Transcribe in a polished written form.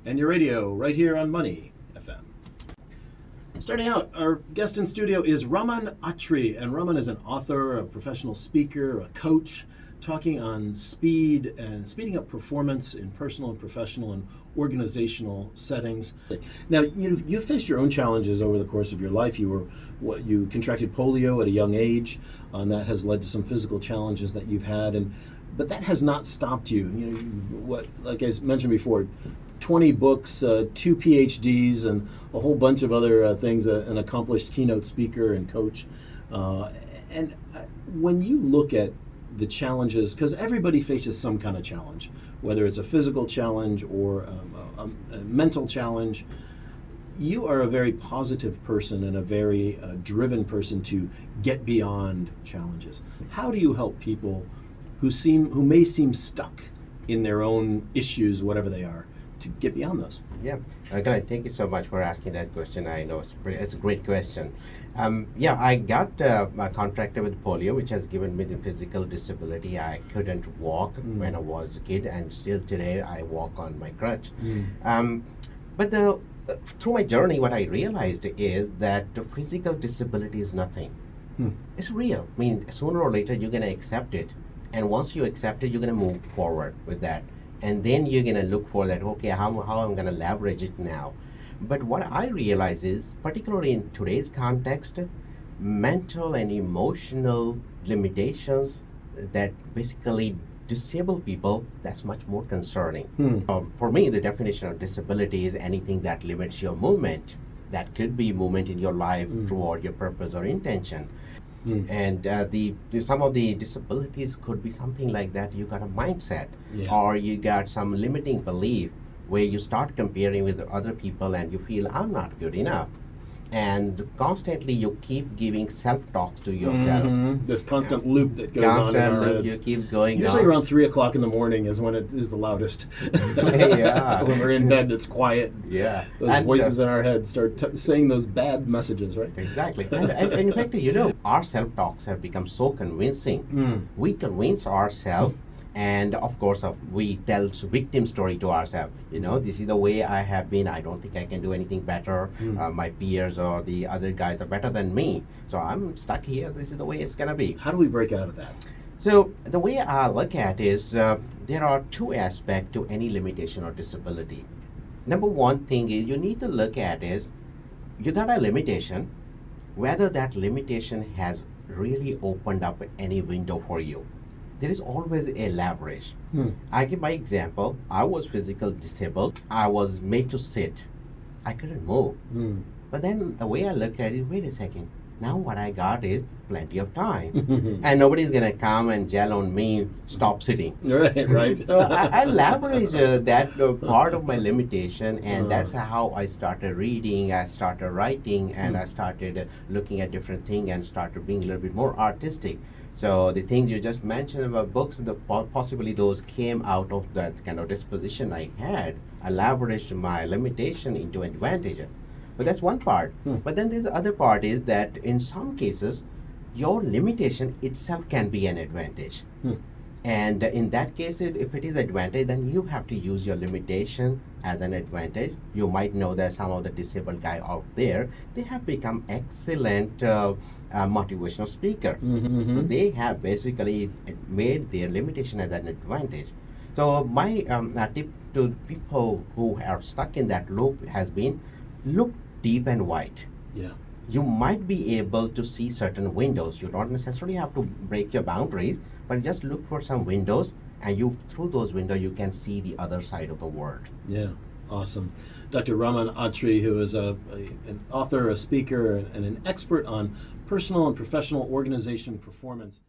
and your radio right here on Money FM. Starting out, our guest in studio is Raman Atri, and Raman is an author, a professional speaker, a coach, talking on speed and speeding up performance in personal and professional and organizational settings. Now, you faced your own challenges over the course of your life. You contracted polio at a young age, and that has led to some physical challenges that you've had, but that has not stopped you. Like I mentioned before, 20 books, 2 PhDs, and a whole bunch of other things, an accomplished keynote speaker and coach. And when you look at the challenges, because everybody faces some kind of challenge, whether it's a physical challenge or a mental challenge, you are a very positive person and a very driven person to get beyond challenges. How do you help people who may seem stuck in their own issues, whatever they are, to get beyond those? Yeah, Glenn, thank you so much for asking that question. I know it's a great question. I got contracted with polio, which has given me the physical disability. I couldn't walk when I was a kid, and still today I walk on my crutch. But through my journey, what I realized is that the physical disability is nothing. It's real. I mean, sooner or later you're going to accept it, and once you accept it, you're going to move forward with that. And then you're going to look for that, okay, how I'm going to leverage it now. But what I realize is, particularly in today's context, mental and emotional limitations that basically disable people, that's much more concerning. For me, the definition of disability is anything that limits your movement. That could be movement in your life toward your purpose or intention. And some of the disabilities could be something like that. You got a mindset, or you got some limiting belief where you start comparing with other people and you feel I'm not good enough, and constantly you keep giving self-talks to yourself. This constant loop that goes on in our heads. You keep going. Usually around 3 o'clock in the morning is when it is the loudest. Yeah. When we're in bed, it's quiet. Yeah. Those voices in our head start saying those bad messages, right? Exactly. and in fact, our self-talks have become so convincing. We convince ourselves. And of course, we tell victim story to ourselves. This is the way I have been. I don't think I can do anything better. My peers or the other guys are better than me. So I'm stuck here. This is the way it's going to be. How do we break out of that? So the way I look at it is there are two aspects to any limitation or disability. Number one thing is you need to look at is you got a limitation, whether that limitation has really opened up any window for you. There is always a leverage. I give my example. I was physically disabled. I was made to sit. I couldn't move. But then the way I look at it, wait a second. Now what I got is plenty of time. And nobody's going to come and yell on me, stop sitting. Right. So I leverage that part of my limitation, and that's how I started reading, I started writing, and I started looking at different things and started being a little bit more artistic. So the things you just mentioned about books, possibly those came out of that kind of disposition I had. I leveraged my limitation into advantages. But that's one part. But then there's the other part is that in some cases, your limitation itself can be an advantage. And in that case, if it is advantage, then you have to use your limitation as an advantage. You might know that some of the disabled guys out there, they have become excellent motivational speaker. So they have basically made their limitation as an advantage. So my tip to people who are stuck in that loop has been, look deep and wide. You might be able to see certain windows. You don't necessarily have to break your boundaries, but just look for some windows, and through those windows you can see the other side of the world. Yeah, awesome. Dr. Raman Atri, who is an author, a speaker, and an expert on personal and professional organization performance.